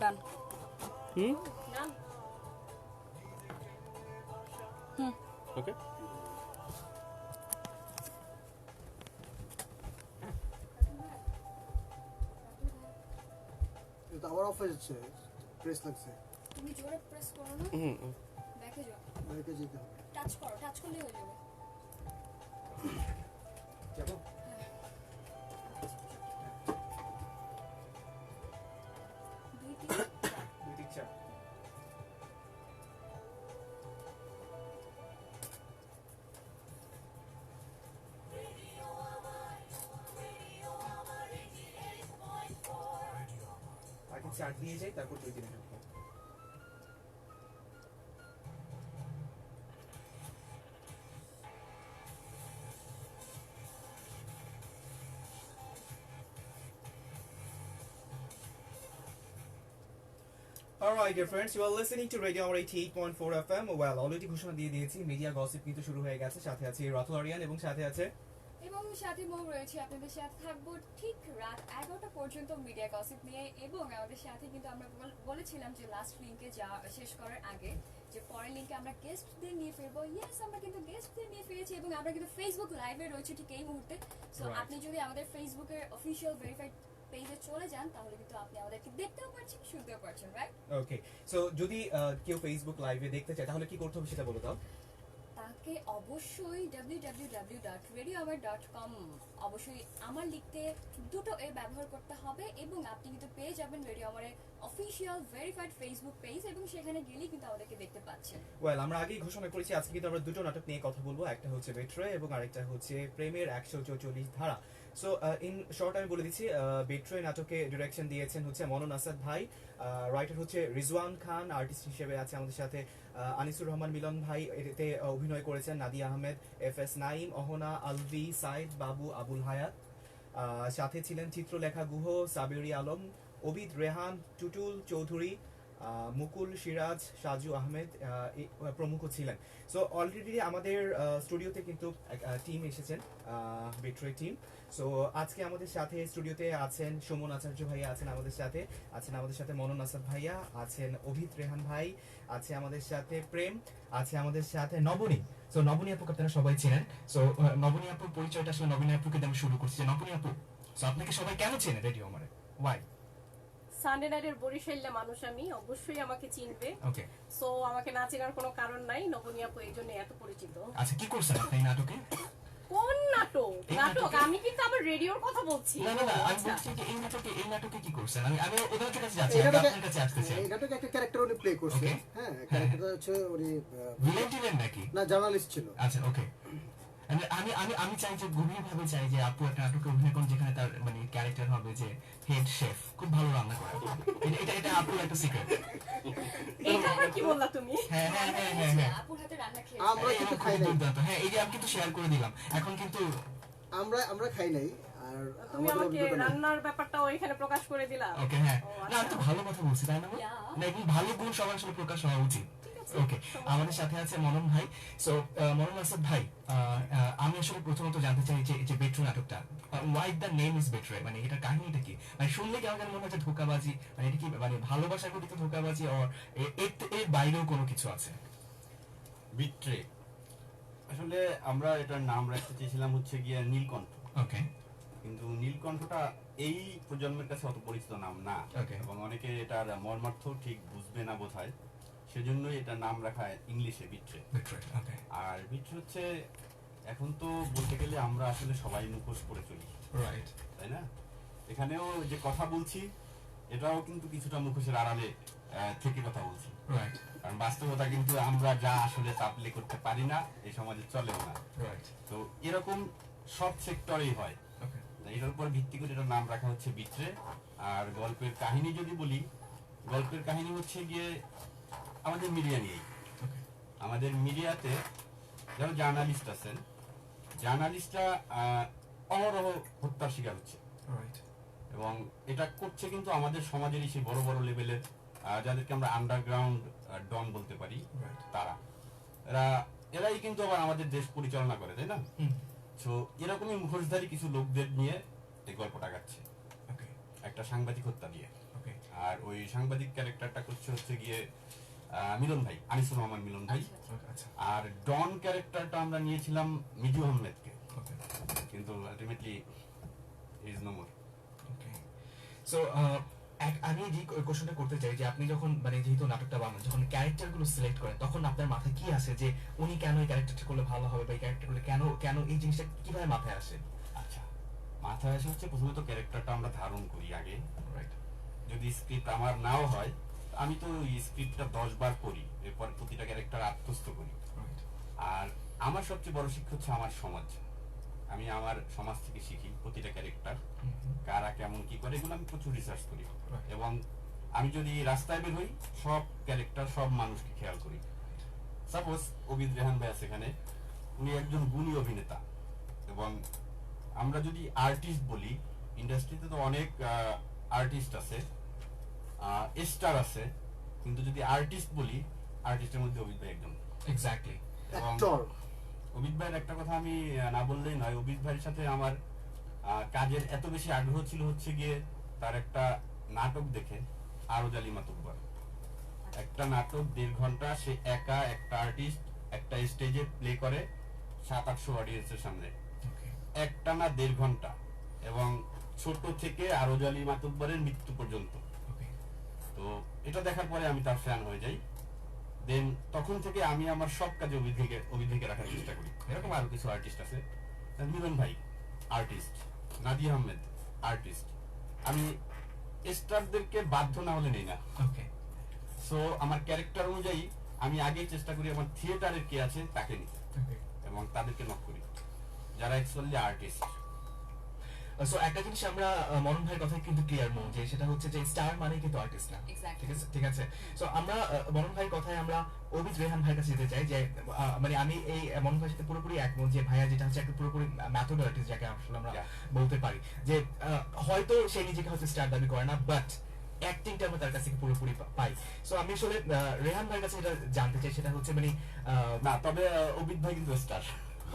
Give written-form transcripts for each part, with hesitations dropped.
ডান ওকে এটা আবার অফ হয়ে যাচ্ছে, প্রেস লাগছে। তুমি জোরে প্রেস করো না, ব্যাকে যাও, ব্যাকে যেতে হবে। টাচ করো, টাচ করলেই হয়ে যাবে। যাবো দুই তিন চার। আগে 4 দিয়ে যাই, তারপর 2 দিনে ঢুকবো। Alright dear friends, you are listening to Radio Hour 88.4 FM. Well, already ঘোষণা দিয়ে দিয়েছি, মিডিয়া গসিপ কিন্তু শুরু হয়ে গেছে। সাথে আছে রাতুল আরিয়ান এবং সাথে আছে এবং সাথে মৌ রয়েছে। আপনাদের সাথে থাকবো ঠিক রাত 11টা পর্যন্ত মিডিয়া গসিপ নিয়ে। এবং আমাদের সাথে কিন্তু আমরা বলেছিলাম যে লাস্ট লিংকে যা শেষ করার আগে যে পরের লিংকে আমরা গেস্টদের নিয়ে ফিরবো। ইয়েস, আমরা কিন্তু গেস্টদের নিয়ে ফিরেছি এবং আমরা কিন্তু ফেসবুক লাইভে রয়েছে ঠিক এই মুহূর্তে। সো আপনি যদি আমাদের ফেসবুকের অফিসিয়াল ভেরিফাইড পেজে চলে যান তাহলে কিন্তু আপনি আমাদেরকে দেখতেও পাচ্ছেন, শুনতেও পাচ্ছেন, রাইট? ওকে, সো যদি কেউ ফেসবুক লাইভে দেখতে চায় তাহলে কি করতে হবে সেটা বলে দাও। তাকে অবশ্যই www.radiohour.com অবশ্যই আমার লিখতে দুটো এ ব্যবহার করতে হবে এবং আপনি কিন্তু পেয়ে যাবেন রেডিও আমারের অফিসিয়াল ভেরিফাইড ফেসবুক পেজ এবং সেখানে গেলেই কিন্তু আমাদেরকে দেখতে পাচ্ছেন। ওয়েল, আমরা আগেই ঘোষণা করেছি আজকে কিন্তু আমরা দুটো নাটক নিয়ে কথা বলবো। একটা হচ্ছে বেট্রে এবং আরেকটা হচ্ছে প্রেমের 144 ধারা। সো ইন শর্ট আমি বলে দিচ্ছি, বেট্রে নাটকে ডিরেকশন দিয়েছেন হচ্ছে মনন আসাদ ভাই, রাইটার হচ্ছে রিজওয়ান খান, আর্টিস্ট হিসেবে আছে আমাদের সাথে আনিসুর রহমান মিলন ভাই, এতে অভিনয় করেছেন নাদিয়া আহমেদ, FS নাইম, অহনা আলভি, সাইদ বাবু, আবুল হায়াত, সাথে ছিলেন চিত্রলেখা গুহ, সাবিরি আলম, অবিদ রেহান, টুটুল চৌধুরী, মুকুল সিরাজ, সাজু আহমেদ প্রমুখ ছিলেন। সো অলরেডি আমাদের স্টুডিওতে কিন্তু টিম এসেছেন, বেট্রে টিম। সো আজকে আমাদের সাথে স্টুডিওতে আছেন সুমন আচার্য ভাইয়া, আছেন আমাদের সাথে মনন আসাদ ভাইয়া, আছেন অভিদ রেহান ভাই, আছে আমাদের সাথে প্রেম, আছে আমাদের সাথে নবনী। সো নবনী আপুকে আপনারা সবাই চেনেন। সো নবনী আপুর পরিচয়টা আসলে নবনী আপুকে দিয়ে আমি শুরু করছি। নবনী আপু, সো আপনাকে সবাই কেন চেনে রেডিও আমারে, ওয়াই? সানডে নাইটের বরিশালের মানুষ, আমি অবশ্যই আমাকে চিনবে। ওকে, সো আমাকে না চেনার কোনো কারণ নাই, নবনী আপু এই জন্য এত পরিচিত। আচ্ছা, কি করছেন আপনি এই নাটকে? কোন নাটক? নাটক আমি কিন্তু আমার রেডিওর কথা বলছি। না না না, আমি আচ্ছা। বলছি যে এই নাটকে কি করছেন? আমি ওদের কাছে যাচ্ছি, আমি আপনার কাছে আসতে চাই। এই নাটকে একটা ক্যারেক্টার উনি প্লে করছে। Okay. হ্যাঁ, ক্যারেক্টারটা হচ্ছে উনি ভিলেন টিলেন নাকি? না, জার্নালিস্ট ছিল। আচ্ছা, ওকে। আমি চাই যে গভীরভাবে চাই যে আপু একটা নাটকে অভিনয় করুন যেখানে তার মানে ক্যারেক্টার হবে যে হেড শেফ, খুব ভালো রান্না করে। এটা আপুর একটা সিক্রেট। এইটা আবার কি বললা তুমি? হ্যাঁ হ্যাঁ হ্যাঁ হ্যাঁ হ্যাঁ, আপুর হাতে রান্না খেয়ে আমরা কিন্তু খাই নাই। দুর্দান্ত। হ্যাঁ, এই যে আমি কিন্তু শেয়ার করে দিলাম। এখন কিন্তু আমরা খাই নাই। আর তুমি আমাদের আমাকে অভিজ্ঞতা নেই। রান্নার ব্যাপারটাও এখানে প্রকাশ করে দিলা। ওকে, হ্যাঁ, ও, না আমি তো আচ্ছা। ভালো কথা বলছি, তাই না? Yeah. না, এবং ভালো গুণ সবার আসলে প্রকাশ হওয়া উচিত। ঠিক আছে, ওকে, আমাদের সাথে আছে মনন ভাই। সো মনন আসাদ ভাই, আমি আসলে প্রথমত জানতে চাই যে বেট্রে নাটকটা, why the name is betray, মানে এটা কাহিনীটা কি? মানে শুনলে কেমন যেন মনে হচ্ছে ধোঁকাবাজি, মানে এটা কি মানে ভালোবাসার প্রতি ধোঁকাবাজি, আর এর বাইরেও কোনো কিছু আছে? বিট্রে আসলে আমরা এটার নাম রাখতে চেয়েছিলাম হচ্ছে গিয়ে নীলকণ্ঠ, ওকে, কিন্তু নীলকণ্ঠটা এই প্রজন্মের কাছে অত পরিচিত নাম না। Okay. এবং অনেকে এটার মর্মার্থ ঠিক বুঝবে না বোধহয়, সেজন্য এটার নাম রাখা ইংলিশে বিট্রে। বেট্রে, ওকে, আর বিট্রে হচ্ছে এখন তো বলতে গেলে আমরা আসলে সবাই মুখোশ করে চলি, রাইট, তাই না? এখানেও যে কথা বলছি এটাও কিন্তু কিছুটা মুখোশের আড়ালে থেকে কথা বলছি, রাইট, কারণ বাস্তবতা কিন্তু আমরা যা আসলে তা প্লে করতে পারি না, এই সমাজে চলেও না। রাইট, তো এরকম সব সেক্টরেই হয়। ওকে, এটার উপর ভিত্তি করে এটার নাম রাখা হচ্ছে বিট্রে। আর গল্পের কাহিনী যদি বলি, গল্পের কাহিনী হচ্ছে গিয়ে আমাদের মিডিয়া নিয়েই। ওকে, আমাদের মিডিয়াতে যারা জার্নালিস্ট আছেন, জার্নালিস্টরা অহরহ হত্যার শিকার হচ্ছে, রাইট, এবং এটা করছে কিন্তু আমাদের সমাজেরই সেই বড় বড় লেভেলের যাদেরকে আমরা আন্ডারগ্রাউন্ড ডন বলতে পারি, রাইট, তারা এরাই কিন্তু আবার আমাদের দেশ পরিচালনা করে, তাই না? তো এরকমই মুখোশধারী কিছু লোকদের নিয়ে এই গল্পটা গাচ্ছে, ওকে, একটা সাংবাদিক হত্যা দিয়ে। ওকে। আর ওই সাংবাদিক ক্যারেক্টারটা করছে হচ্ছে গিয়ে মিলন ভাই, আনিসুর রহমান মিলন ভাই। আচ্ছা আর ডন ক্যারেক্টারটা আমরা নিয়েছিলাম মিজু আহমেদকে, ওকে কিন্তু ultimately is no more. Okay so আমি যে কোশ্চেনটা করতে চাই যে আপনি যখন মানে যেহেতু নাটকটা বানান, যখন ক্যারেক্টারগুলো সিলেক্ট করেন তখন আপনার মাথায় কি আসে যে উনি কেন এই ক্যারেক্টারটা করলে ভালো হবে বা এই ক্যারেক্টার করলে কেন কেন এই জিনিসটা কিভাবে মাথায় আসে? আচ্ছা, মাথায় আসে হচ্ছে প্রথমে তো ক্যারেক্টারটা আমরা ধারণ করি আগে। রাইট যদি স্ক্রিপ্ট আমার নাও হয়, আমি তো এই স্ক্রিপ্টটা 10 বার পড়ি, এরপর প্রতিটা ক্যারেক্টার আত্মস্থ করি। রাইট আর আমার সবচেয়ে বড় শিক্ষা হচ্ছে আমার সমাজ। আমি আমার সমাজ থেকে শিখি প্রতিটা ক্যারেক্টার কারা কেমন কি করে, এগুলো আমি প্রচুর রিসার্চ করি। Right. এবং আমি যদি রাস্তায় বের হই, সব ক্যারেক্টার সব মানুষকে খেয়াল করি। সাপোজ অবিদ রেহান ভাই আছে এখানে, উনি একজন গুণী অভিনেতা। এবং আমরা যদি আর্টিস্ট বলি, ইন্ডাস্ট্রিতে তো অনেক আর্টিস্ট আছে, স্টার আছে, কিন্তু যদি আর্টিস্ট বলি, আর্টিস্টের মধ্যে অবিদ ভাই একজন। এক্স্যাক্টলি এবং অ্যাক্টর। অবিদ ভাইয়ের একটা কথা আমি না বললেই নয়, অবিদ ভাইয়ের সাথে আমার কাজের এত বেশি আগ্রহ ছিল হচ্ছে গিয়ে তার একটা নাটক দেখে, আরো জালি মাতুব্বর। একটা নাটক 1.5 ঘন্টা, সে একা একটা আর্টিস্ট একটা স্টেজে প্লে করে 700-800 অডিয়েন্সের সামনে, একটানা 1.5 ঘন্টা, এবং ছোট থেকে আরো জালি মাতুব্বরের মৃত্যু পর্যন্ত। ওকে তো এটা দেখার পরে আমি তার ফ্যান হয়ে যাই। দেন তখন থেকে আমি আমার সব কাজে অভিধিকে রাখার চেষ্টা করি। এরকম আরো কিছু আর্টিস্ট আছে, মিলন ভাই আর্টিস্ট, নাদিয়া আহমেদ আর্টিস্ট। আমি স্টারদেরকে বাধ্য না হলে নেই না। ওকে সো আমার ক্যারেক্টার অনুযায়ী আমি আগেই চেষ্টা করি আমার থিয়েটারের কে আছে তাকে নিতে, ওকে এবং তাদেরকে নক করি যারা অ্যাকচুয়ালি আর্টিস্ট। সো একটা জিনিস আমরা মনন ভাইয়ের কথাই কিন্তু ক্লিয়ার মন, যে সেটা হচ্ছে যে স্টার মানে কিন্তু আর্টিস্ট না। Exactly. ঠিক আছে সো আমরা মনন ভাইয়ের কথায় আমরা অভিজ রেহান ভাইয়ের কাছে যেতে চাই যে মানে আমি এই মনন ভাইয়ের সাথে পুরোপুরি একমত যে ভাইয়া যেটা হচ্ছে একটা পুরোপুরি মেথড আর্টিস্ট যাকে আসলে আমরা Yeah. বলতে পারি, যে হয়তো সে নিজেকে হচ্ছে স্টার দাবি করে না, বাট অ্যাক্টিংটা আমরা তার কাছে পুরোপুরি পাই। সো আমি আসলে রেহান ভাইয়ের কাছে যেটা জানতে চাই সেটা হচ্ছে মানে না, তবে অভিদ ভাই কিন্তু স্টার।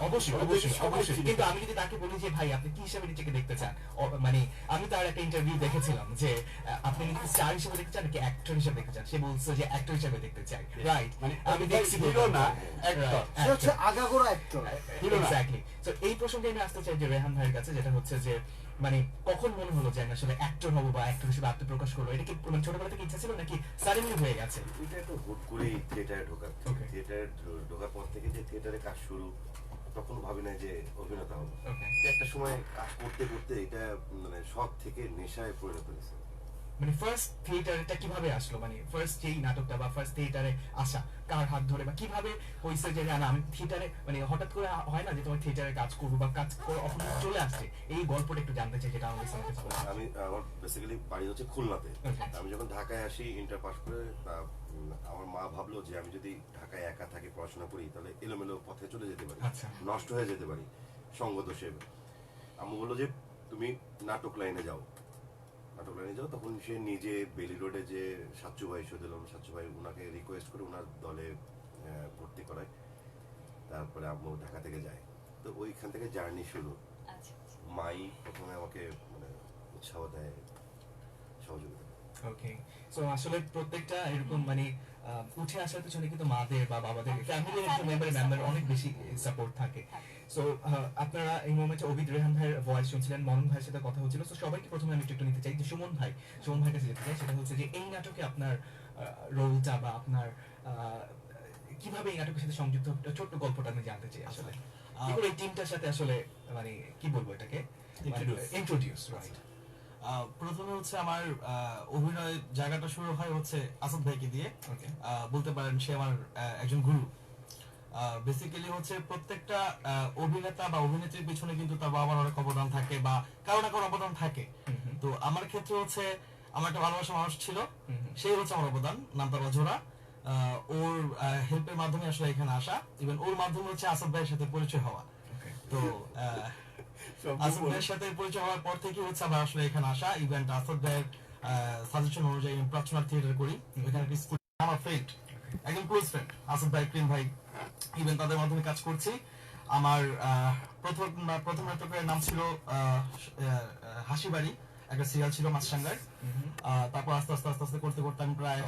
অবশ্যই অবশ্যই অবশ্যই, কিন্তু আমি যদি তাকে বলি যে ভাই আপনি কি হিসাবে নিজেকে দেখতে চান, মানে আমি তার একটা ইন্টারভিউ দেখেছিলাম যে আপনি নিজেকে স্টার হিসেবে দেখতে চান নাকি অ্যাক্টর হিসেবে দেখতে চান, সে বলছে যে অ্যাক্টর হিসেবে দেখতে চাই। রাইট, মানে আমি দেখছি হিরো না, actor। সে হচ্ছে আগাগোড়া অ্যাক্টর। এক্স্যাক্টলি। তো এই প্রসঙ্গে আমি আসতে চাই যে রেহান ভাইয়ের কাছে, যেটা হচ্ছে যে মানে কখন মনে হলো যে আমি আসলে অ্যাক্টর হবো বা অ্যাক্টর হিসেবে আত্মপ্রকাশ করবো, এটা কি মানে ছোটবেলা থেকে ইচ্ছা ছিল নাকি সাডেনলি হয়ে গেছে? এটা একটু হুট করেই থিয়েটারে ঢোকার। Okay. থিয়েটারে ঢোকার পর থেকে যে থিয়েটারে কাজ শুরু, তখন ভাবি না যে অভিনেতা হবো। ওকে, একটা সময় কাজ করতে করতে এটা মানে শখ থেকে নেশায় পরিণত হয়েছে। মানে ফার্স্ট থিয়েটারটা কিভাবে আসলো, মানে ফার্স্ট যেই নাটকটা বা ফার্স্ট থিয়েটারে আসা কার হাত ধরে বা কিভাবে হয়েছে যে না আমি থিয়েটারে, মানে হঠাৎ করে হয় না যে তোমার থিয়েটারে কাজ করবো বা কাজ করে অপরচুনিটি চলে আসছে, এই গল্পটা একটু জানতে চাই, যেটা আমাদের সাথে আমার বেসিক্যালি বাড়ি হচ্ছে খুলনাতে। Okay. আমি যখন ঢাকায় আসি ইন্টার পাস করে, আমার মা ভাবলো যে আমি যদি ঢাকায় একা থাকি পড়াশোনা করি তাহলে এলোমেলো পথে চলে যেতে পারি, আচ্ছা। নষ্ট হয়ে যেতে পারি সঙ্গদোষে। আম্মু বললো যে তুমি নাটক লাইনে যাও। তখন সে নিজে বেলি রোডে যে সাচ্চু ভাই শো দিলাম, সাচ্চু ভাই ওনাকে রিকোয়েস্ট করে ওনার দলে ভর্তি করায়। তারপরে আম্মু ঢাকা থেকে যায়, তো ওইখান থেকে জার্নি শুরু। আচ্ছা আচ্ছা। মাই প্রথমে আমাকে মানে উৎসাহ দেয়, সহযোগিতা। ওকে, সো আসলে প্রত্যেকটা এরকম মানে উঠে আসার পিছনে কিন্তু মাদের বা বাবাদের ফ্যামিলির একজন মেম্বার অনেক বেশি সাপোর্ট থাকে। সো আপনারা এই মোমেন্টে অভিদ রেহান ভাইয়ের ভয়েস শুনছিলেন, মনন ভাইয়ের সাথে কথা হচ্ছিল। সো সবাইকে প্রথমে আমি একটু নিতে চাই যে সুমন ভাইয়ের কাছে যেতে চাই, সেটা হচ্ছে যে এই নাটকে আপনার রোলটা বা আপনার কিভাবে এই নাটকের সাথে সংযুক্ত, ছোট্ট গল্পটা আমি জানতে চাই আসলে। কি করে এই টিমটার সাথে আসলে মানে কি বলবো এটাকে ইন্ট্রোডিউস, রাইট? প্রথমে হচ্ছে আমার অভিনয় জায়গাটা শুরু হয় হচ্ছে আসাদ ভাইকে দিয়ে। ওকে, বলতে পারেন সে আমার একজন গুরু। বেসিক্যালি হচ্ছে প্রত্যেকটা অভিনেতা বা অভিনেত্রীর পিছনে কিন্তু তার বাবার অনেক অবদান থাকে বা কারো না কারো অবদান থাকে। তো আমার ক্ষেত্রে হচ্ছে আমার একটা ভালোবাসা মানুষ ছিল, সেই হচ্ছে আমার অবদান, নাম তার অজরা। ওর হেল্পের মাধ্যমে আসলে এখানে আসা, ইভেন ওর মাধ্যমে হচ্ছে আসাদ ভাইয়ের সাথে পরিচয় হওয়া। তো আসাদ ভাইয়ের সাথে পরিচয় হওয়ার পর থেকে হচ্ছে আবার আসলে এখানে আসা। ইভেন্ট আসাদ ভাইয়ের সাজেশন অনুযায়ী আমি প্রার্থনা থিয়েটার করি, এখানে একটা স্কুল, আমার ফ্রেন্ড, একদম ক্লোজ ফ্রেন্ড আসাদ ভাই, ক্রিম ভাই, ইভেন তাদের মাধ্যমে কাজ করছি। আমার প্রথম নাটকের নাম ছিল হাসিবাড়ি। একটা সিরিয়াল ছিল মাছরাঙ্গার। তারপর আস্তে আস্তে আস্তে আস্তে করতে করতে আমি প্রায়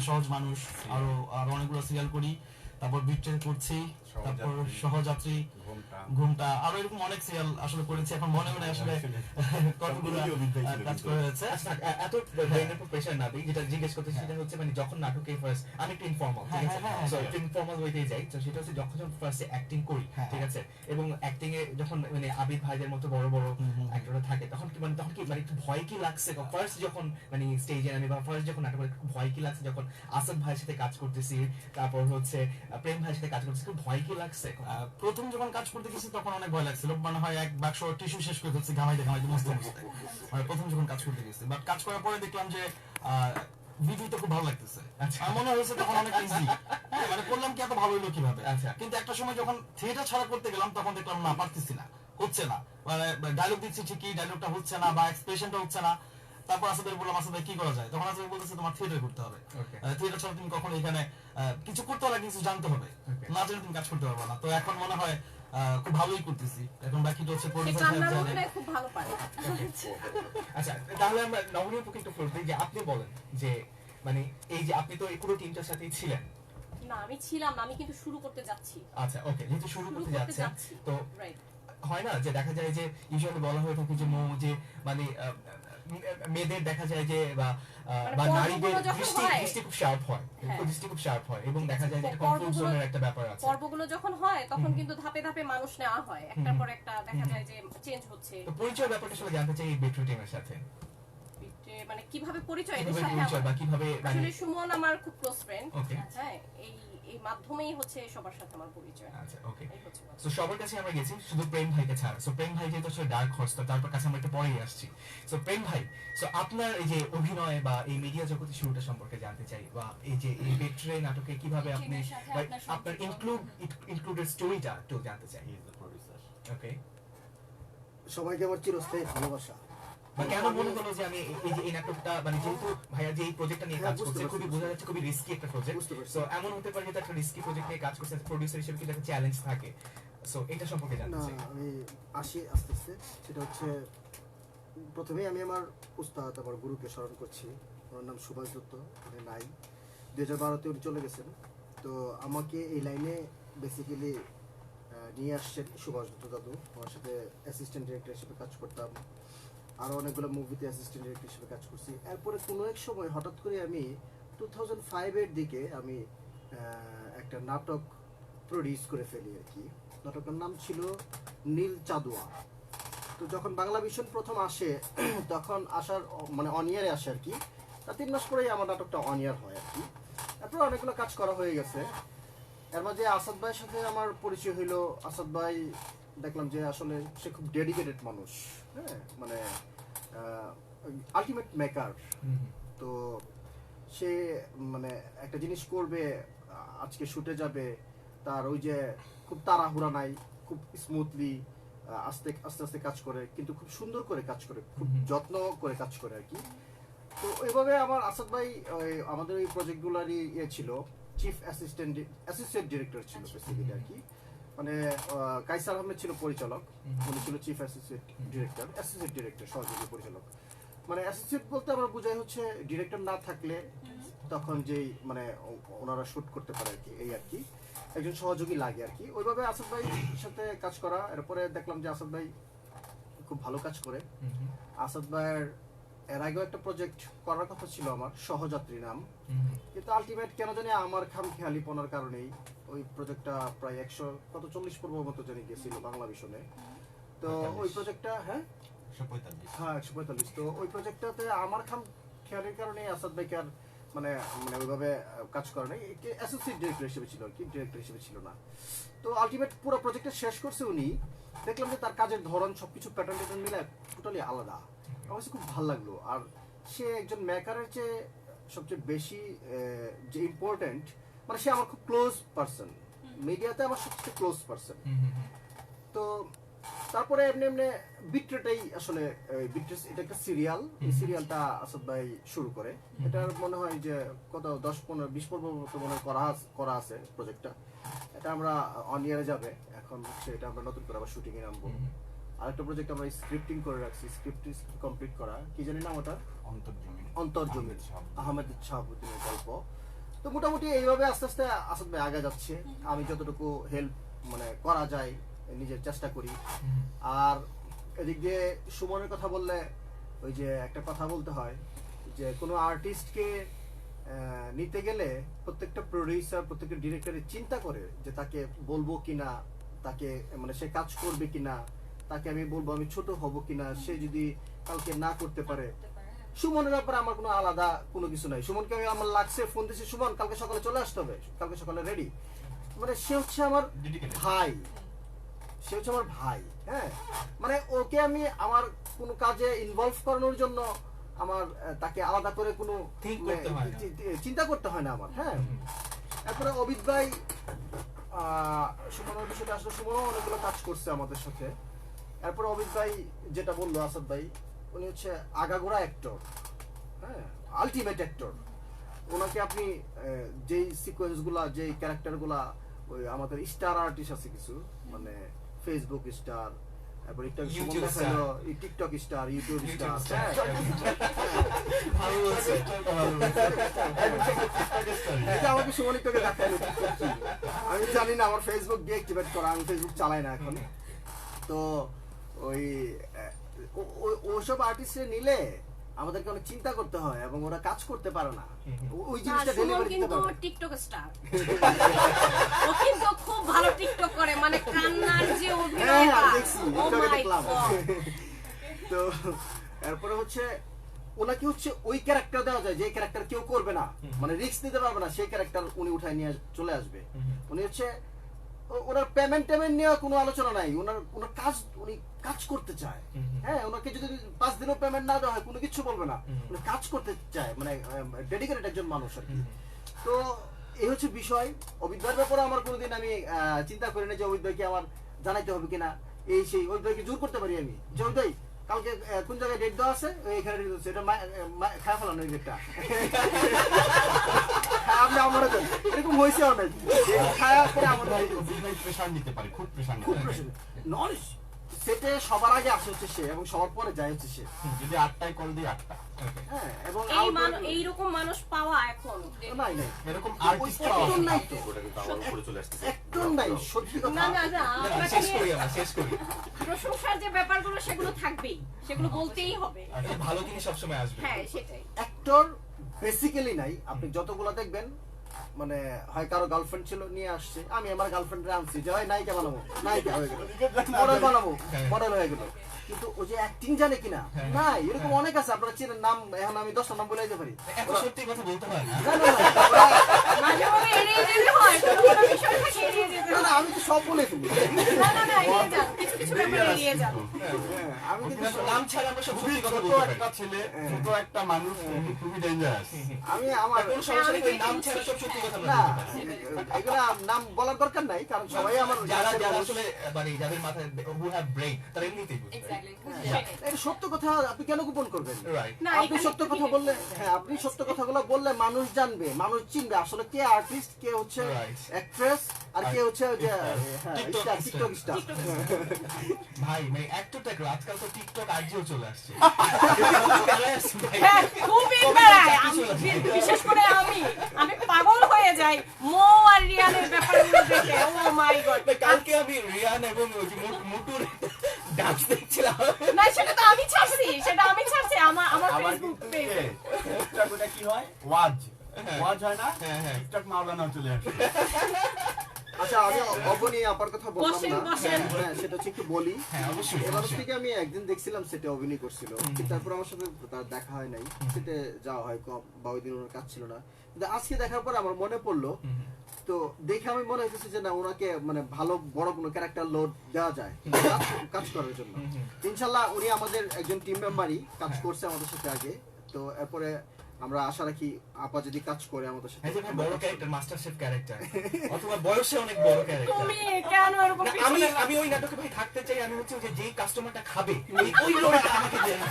সহজ মানুষ আরো আরো অনেকগুলো সিরিয়াল করি, তারপর বিট্রেল করছি, তারপর সহযাত্রী, ঘুমটা, আরো এরকম অনেক সিরিয়াল আসলে করেছি। এখন মনে মনে আসলে কতগুলো কাজ করে হয়েছে। আচ্ছা, এত ব্রেনের উপর প্রেসার না দিই, যেটা জিজ্ঞেস করতে সেটা হচ্ছে মানে যখন নাটকে ফার্স্ট, আমি একটু ইনফর্মাল, ঠিক আছে, সো একটু ইনফর্মাল ওয়েতেই যাই। তো সেটা হচ্ছে যখন ফার্স্টে অ্যাক্টিং করি, ঠিক আছে, এবং অ্যাক্টিং এ যখন মানে আবিদ ভাইদের মতো বড় বড় অ্যাক্টররা থাকে, তখন কি মানে একটু ভয় কি লাগছে ফার্স্ট যখন মানে স্টেজে আমি, বা ফার্স্ট যখন নাটক একটু ভয় কি লাগছে যখন আসাদ ভাইয়ের সাথে কাজ করতেছি, তারপর হচ্ছে প্রেম ভাইয়ের সাথে কাজ করতেছি, খুব ভয় কি লাগছে? প্রথম যখন কাজ করতে গেছি তখন অনেক ভয় লাগছিল, মানে হয় এক বাক্স টিস্যু শেষ করে ফেলছি ঘামাইতে ঘামাইতে বুঝতে বুঝতে, মানে প্রথম যখন কাজ করতে গেছি। বাট কাজ করার পরে দেখলাম যে ভিডিওতে খুব ভালো লাগতেছে, আমার মনে হয়েছে তখন অনেক ইজি, মানে করলাম কি এত ভালো হলো কিভাবে। কিন্তু একটা সময় যখন থিয়েটার ছাড়া করতে গেলাম তখন দেখলাম না, পারতেছি না, হচ্ছে না, মানে ডায়লগ দিচ্ছি ঠিকই, ডায়লগটা হচ্ছে না বা এক্সপ্রেশনটা হচ্ছে না। তারপর আসাদের বললাম, আসাদ ভাই কি করা যায়? তখন আসাদ বলতেছে তোমার থিয়েটার করতে হবে, থিয়েটার ছাড়া তুমি কখনো এখানে কিছু করতে হলে কিছু জানতে হবে, না জানলে তুমি কাজ করতে পারবে না। তো এখন মনে হয় খুব ভালোই করতেছি, এখন বাকিটা হচ্ছে প্রোডিউসার সাহেব জানে। খুব ভালো পারে। আচ্ছা, তাহলে আমরা নবনীয় পক্ষে একটু ফ্লোর দিই, যে আপনি বলেন যে মানে এই যে আপনি তো এই পুরো টিমটার সাথেই ছিলেন। না, আমি ছিলাম না, আমি কিন্তু শুরু করতে যাচ্ছি। আচ্ছা, ওকে, যেহেতু শুরু করতে যাচ্ছেন, তো রাইট, হয় না যে দেখা যায় যে ইউজুয়ালি বলা হয়ে থাকে যে যে মানে মেয়েদের দেখা যায় যে বা নারীদের দৃষ্টি খুব শার্প হয়, দৃষ্টি খুব শার্প হয়, এবং দেখা যায় যে কমফোর্ট জোনের একটা ব্যাপার আছে। পর্বগুলো যখন হয় তখন কিন্তু ধাপে ধাপে মানুষ নেওয়া হয়, একটার পর একটা দেখা যায় যে চেঞ্জ হচ্ছে। তো পরিচয় ব্যাপারটা আসলে জানতে চাই এই বেট্রো টিমের সাথে, মানে কিভাবে পরিচয়, এদের কিভাবে সাথে পরিচয় বা কিভাবে আসলে সুমন আমার খুব ক্লোজ ফ্রেন্ড। ওকে, হ্যাঁ, এই মাধ্যমেই হচ্ছে সবার সাথে আমার পরিচয়। আচ্ছা, ওকে। সো সবার কাছে আমরা গেছি, শুধু প্রেম ভাইকে ছাড়া। সো প্রেম ভাই যেহেতু আসলে ডার্ক হর্স, তারপর কাছে আমরা একটু পরেই আসছি। সো প্রেম ভাই, সো আপনার এই যে অভিনয় বা এই মিডিয়া জগতে শুরুটা সম্পর্কে জানতে চাই, বা এই যে এই বেট্রে নাটকে কিভাবে আপনি আপনার ইনক্লুডেড স্টোরিটা একটু জানতে চাই। ওকে, সবাইকে আমার চিরস্থায়ী ভালোবাসা। বা কেন মনে হলো যে আমি এই যে এই নাটকটা মানে যেহেতু ভাইয়া যে এই প্রজেক্টটা নিয়ে কাজ করছে, খুবই বোঝা যাচ্ছে খুবই রিস্কি একটা প্রজেক্ট। সো এমন হতে পারে যে একটা রিস্কি প্রজেক্ট নিয়ে কাজ করছে, প্রোডিউসার হিসেবে কিন্তু একটা চ্যালেঞ্জ থাকে। সো এটা সম্পর্কে জানতে চাই। আমি আসি আস্তে আস্তে। সেটা হচ্ছে প্রথমেই আমি আমার উস্তাদ, আমার গুরুকে স্মরণ করছি। ওনার নাম সুভাষ দত্ত, উনি নাই, 2012-তে উনি চলে গেছেন। তো আমাকে এই লাইনে বেসিক্যালি নিয়ে আসছেন সুভাষ দত্ত দাদু। আমার সাথে অ্যাসিস্ট্যান্ট ডিরেক্টর হিসেবে কাজ করতাম, আরও অনেকগুলো মুভিতে অ্যাসিস্ট্যান্ট ডিরেক্টর হিসেবে কাজ করছি। এরপরে কোনো এক সময় হঠাৎ করে আমি 2005-এর দিকে আমি একটা নাটক প্রডিউস করে ফেলি আর কি। নাটকের নাম ছিল নীল চাঁদোয়া। তো যখন বাংলা ভিশন প্রথম আসে, তখন আসার মানে অনিয়ারে আসে আর কি। তার 3 মাস পরেই আমার নাটকটা অনিয়ার হয় আর কি। তারপর অনেকগুলো কাজ করা হয়ে গেছে। এর মাঝে আসাদ ভাইয়ের সাথে আমার পরিচয় হইলো। আসাদ ভাই দেখলাম যে আসলে সে খুব ডেডিকেটেড মানুষ, হ্যাঁ, মানে আলটিমেট মেকার। তো সে মানে একটা জিনিস করবে, আজকে শুটে যাবে, তার ওই যে খুব তাড়াহুড়া নাই, খুব স্মুথলি আস্তে আস্তে কাজ করে, কিন্তু খুব সুন্দর করে কাজ করে, খুব যত্ন করে কাজ করে আর কি। তো ওইভাবে আমার আসাদ ভাই আমাদের ওই প্রজেক্টগুলারই ছিল, চিফ অ্যাসিস্ট্যান্ট ডিরেক্টর ছিল বেসিক্যালি আর কি। মানে কাইসার আহমেদ ছিল পরিচালক, উনি ছিল চিফ অ্যাসিস্ট্যান্ট ডিরেক্টর সহযোগী পরিচালক। মানে অ্যাসিস্ট্যান্ট বলতে আমরা বোঝাই হচ্ছে ডিরেক্টর না থাকলে তখন যেই মানে ওনারা শুট করতে পারে আর কি, এই আর কি, একজন সহযোগী লাগে আর কি। ওইভাবে আসাদ ভাইয়ের সাথে কাজ করা। এরপরে দেখলাম যে আসাদ ভাই খুব ভালো কাজ করে। আসাদ ভাইয়ের এর আগেও একটা প্রজেক্ট করার কথা ছিল আমার, সহযাত্রী নাম, কিন্তু আলটিমেট কেন জানি আমার খামখেয়ালিপনার কারণেই ওই প্রজেক্টটা প্রায় 140 পর্ব মতো জানি গেছিল বাংলা ভিশনে। তো ওই প্রজেক্টটা হ্যাঁ 145। তো ওই প্রজেক্টটাতে আমার খামখেয়ালির কারণে আসাদ ভাইকে আর মানে ওইভাবে কাজ করে নাই, অ্যাসোসিয়েট ডিরেক্টর হিসেবে ছিল আর কি, ডিরেক্টর হিসেবে ছিল না। তো আলটিমেট পুরো প্রজেক্টটা শেষ করছে উনি। দেখলাম যে তার কাজের ধরন সবকিছু প্যাটার্ন মিলে টোটালি আলাদা। আমার কাছে খুব ভালো লাগলো। আর সে একজন মেকারের চেয়ে সবচেয়ে বেশি যে ইম্পর্টেন্ট, মানে সে আমার খুব ক্লোজ পার্সন, মিডিয়াতে আমার সবচেয়ে ক্লোজ পার্সন। তো তারপরে এমনি এমনি বিট্রেটাই আসলে এটা একটা সিরিয়াল, এই সিরিয়ালটা আসাদ ভাই শুরু করে। এটার মনে হয় যে কত 10-15-20 পর্ব মতো মনে করা আছে প্রজেক্টটা। এটা আমরা অন ইয়ারে যাবে, এখন হচ্ছে এটা আমরা নতুন করে আবার শুটিং এ নামবো। আরেকটা প্রজেক্ট আমরা স্ক্রিপ্টিং করে রাখছি, স্ক্রিপ্ট কমপ্লিট করা, কি জানি না ওটা, অন্তর্জমি অন্তর্জমি, আহমেদ শাহাবুদ্দিন। আহমেদ শাহাবুদ্দিনের গল্প। তো মোটামুটি এইভাবে আস্তে আস্তে আসাদ ভাই আগে যাচ্ছে, আমি যতটুকু হেল্প মানে করা যায় নিজের চেষ্টা করি। আর এদিক দিয়ে সুমনের কথা বললে ওই যে একটা কথা বলতে হয় যে কোনো আর্টিস্টকে নিতে গেলে প্রত্যেকটা প্রডিউসার প্রত্যেকটা ডিরেক্টরের চিন্তা করে যে তাকে বলবো কিনা, তাকে মানে সে কাজ করবে কিনা, তাকে আমি বলবো আমি ছোট হব কিনা, সে যদি কালকে না করতে পারে। সুমনের ব্যাপারে আমার কোনো আলাদা কোনো কিছু নাই। সুমনকে আমি আমার লাগছে ফোন দিয়েছি, সুমন কালকে সকালে চলে আসতে হবে, কালকে সকালে রেডি। মানে সে হচ্ছে আমার Dedicated. ভাই, সে হচ্ছে আমার ভাই। হ্যাঁ, মানে ওকে আমি আমার কোনো কাজে ইনভলভ করানোর জন্য আমার তাকে আলাদা করে কোনো Think করতে হয় না। চিন্তা করতে হয় না আমার। হ্যাঁ, এরপরে অবিদ ভাই সুমনের বিষয়টা আসলে সুমনও অনেকগুলো কাজ করছে আমাদের সাথে। এরপরে অবিদ ভাই যেটা বললো আসাদ ভাই, উনি হচ্ছে আগাগোড়া অ্যাক্টর, হ্যাঁ, আলটিমেট অ্যাক্টর। ওনাকে আপনি যেই সিকোয়েন্সগুলা, যেই ক্যারেক্টারগুলা, ওই আমাদের স্টার আর্টিস্ট আছে কিছু, মানে ফেসবুক স্টার, তারপর একটু YouTube দেখালো টিকটক স্টার, ইউটিউব স্টার, ভালো বলছে। এটা আমাকে সুমন একটু আগে দেখালো TikTok কি। আমি জানি না, আমার ফেসবুক ডিঅ্যাক্টিভেট করা, আমি ফেসবুক চালাই না এখন। তো ওই ওসব আর্টিস্টে নিলে আমাদেরকে অনেক চিন্তা করতে হয় এবং ওরা কাজ করতে পারে না, ওই না, জিনিসটা সুমন ডেলিভারি দিতে কিন্তু পারে না। TikTok star. ও কিন্তু খুব ভালো টিকটক করে, মানে কান্নার যে হ্যাঁ, অভিনয়টা, আমি দেখছি, ও একটু আগে মাই দেখলাম। গড। তো এরপরে হচ্ছে ওনাকে হচ্ছে ওই ক্যারেক্টার দেওয়া যায় যে ক্যারেক্টার কেউ করবে না, মানে রিস্ক নিতে পারবে না, সেই ক্যারেক্টার উনি উঠায় নিয়ে চলে আসবে। উনি হচ্ছে ওনার পেমেন্ট নিয়ে কোনো আলোচনা নাই, ওনার কাজ, উনি কাজ করতে চায়। হ্যাঁ, ওনাকে যদি 5 দিনও পেমেন্ট না দেওয়া হয় কোনো কিছু বলবে না, উনি কাজ করতে চায়, মানে ডেডিকেটেড একজন মানুষ আর কি। তো এই হচ্ছে বিষয়। অবিদ ভাইয়ের ব্যাপারে আমার কোনোদিন আমি চিন্তা করি না যে অবিদ ভাইকে আমার জানাইতে হবে কিনা, এই সেই। অবিদ ভাইকে জোর করতে পারি আমি যে অবিদ ভাই কালকে কোন জায়গায় ডেট দেওয়া আছে, এখানে ডেট আছে, এটা খায় ফেলানো এই ডেটটা। আপনি আমার এরকম হয়েছে অনেক, খায়া করে আমার প্রেশার নিতে পারে, খুব প্রেশার খুব নিতে পারে। প্রশ্ন নন সেটে সবার আগে আসে হচ্ছে সে এবং সবার পরে যায় হচ্ছে সে। যদি 8টায় কল দিই 8টা। হ্যাঁ, এবং এইরকম মানুষ পাওয়া এখন নাই নাই এরকম ওই আর্টিস্ট একজন নাই তো, ওটা কিন্তু আমার উপরে চলে আসতেছে। একজন নাই, সত্যি কথা। না না না, শেষ আপনাকে করি আমরা, শেষ করি। প্রশংসার যে ব্যাপারগুলো সেগুলো থাকবেই, সেগুলো বলতেই হবে। আর এই ভালো জিনিস সবসময় আসবে। হ্যাঁ, সেটাই। অ্যাক্টর বেসিক্যালি নাই। আপনি যতগুলো দেখবেন মানে হয় কারো গার্লফ্রেন্ড ছিল নিয়ে আসছে, আমি আমার গার্লফ্রেন্ডে আনছি যে হয় নায়িকা বানাবো, নায়িকা হয়ে গেল, মডেল বানাবো, মডেল হয়ে গেল। কিন্তু ও যে অ্যাক্টিং জানে কিনা, না, এরকম অনেক আছে। আপনারা চিনেন নাম, এখন আমি 10টা নাম বলে দিতে পারি। এত সত্যি কথা বলতে হয় না। না, না, না, ওরা- মাঝে মাঝে এড়িয়ে যেতে হয়, কোনো কোনো বিষয় থাকে এড়িয়ে যেতে না, হয়। না, আমি তো সব বলে ফেলি। না না না, এড়িয়ে যান, কিছু কিছু ব্যাপার এড়িয়ে যান। হ্যাঁ, আমি কিন্তু নাম ছাড়া আমরা সব সত্যি কথা ছোট বলতে পারি। একটা ছেলে, ছোট একটা মানুষ, কিন্তু খুবই ডেঞ্জারাস। আমি আমার কোনো সমস্যা নেই, নাম ছাড়া সব সত্যি কথা আমরা না, বলতে পারি। এগুলা নাম বলার দরকার নাই, কারণ সবাই আমার যারা যারা আসলে মানে যাদের মাথায় who have brain তারা এমনিতেই বুঝবে। এক্স্যাক্টলি, হ্যাঁ, এটা সত্য কথা আপনি কেন গোপন করবেন? রাইট। না, আপনি এখানে সত্য কথা বললে, হ্যাঁ, আপনি সত্য কথাগুলো বললে মানুষ জানবে, মানুষ চিনবে আসলে কে আর্টিস্ট, কে হচ্ছে Right. অ্যাক্ট্রেস, আর কে হচ্ছে ওই যে হ্যাঁ, TikTok স্টার, টিকটক স্টার। ভাই মানে অ্যাক্টরটা আজকাল তো টিকটক আইজিও চলে আসছে। হ্যাঁ, খুবই বেড়ায়। বিশেষ করে আমি পাগল হয়ে যাই মো আর রিয়ানের ব্যাপারগুলো দেখে। ও মাই গড। কালকে আমি রিয়ান এবং ওই যে মুটুর ডান্স দেখছিলাম। না, সেটা তো আমি ছাড়ছি, আমার আবার ফেসবুক কিন্তু পেজে। টিকটক ওটা কি হয়? ওয়াজ হয় না? হ্যাঁ, হ্যাঁ। টিকটক মাওলানা চলে আসে। আচ্ছা, আমি অবনী আপার কথা বললাম বসেন, না, বসেন। হ্যাঁ, সেটা হচ্ছে একটু বলি। হ্যাঁ, অবশ্যই, এবার অবশ্যই। থেকে আমি একদিন দেখছিলাম সেটা অভিনয় করছিল, কিন্তু তারপর আমার সাথে তার দেখা হয় নাই, সেটা যাওয়া হয় কম, বা ওই দিন ওনার কাজ ছিল না। কিন্তু আজকে দেখার পর আমার মনে পড়লো, তো দেখে আমি মনে হইতেছে যে না, ওনাকে মানে ভালো বড় কোনো ক্যারেক্টার লোড দেওয়া যায় কাজ করার জন্য। ইনশাল্লাহ উনি আমাদের একজন টিম মেম্বারই, কাজ করছে আমাদের সাথে আগে। তো এরপরে আমরা আশা রাখি আপা যদি কাজ করে আমাদের সাথে। এই যে ভাই বড় ক্যারেক্টার, মাস্টার শেফ ক্যারেক্টার অথবা বয়সে অনেক বড় ক্যারেক্টার। তুমি কেন এরকম আমি পিছনে আমি ওই নাটকে ভাই থাকতে চাই। আমি হচ্ছে যে যেই কাস্টমারটা খাবে ওই লোকটা আমাকে দেয় না।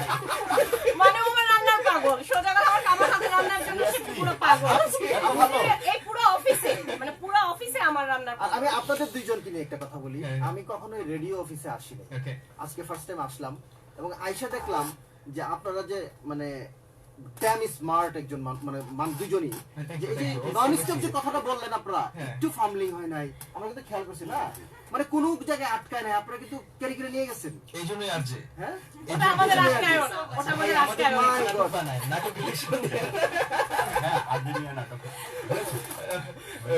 মানে আমার রান্নার পাগল, সোজা কথা, আমার হাতে রান্নার জন্য সে পুরো পাগল। এই পুরো অফিসে, মানে পুরো অফিসে আমার রান্নার বেটার আর আমি আপনাদের দুইজনকে নিয়ে একটা কথা বলি, হ্যাঁ। আমি কখনোই রেডিও অফিসে আসিনি, ওকে আজকে ফার্স্ট টাইম আসলাম এবং আইসা দেখলাম যে আপনারা যে মানে ড্যাম স্মার্ট একজন মানে দুজনই Thank যে you, এই যে thank you. নন স্টপ যে কথাটা বললেন আপনারা হ্যাঁ। একটু ফার্মলিং হয় নাই, আমরা কিন্তু খেয়াল করছি না, মানে কোনো জায়গায় আটকায় নাই, আপনারা কিন্তু ক্যারি করে নিয়ে গেছেন। এই জন্যই আর যে হ্যাঁ ওটা আমাদের আটকায়ও না, ওটা আমাদের আটকায়ও না। My God. নাটক ডিরেকশন হ্যাঁ আর্জেন্টিনা নাটক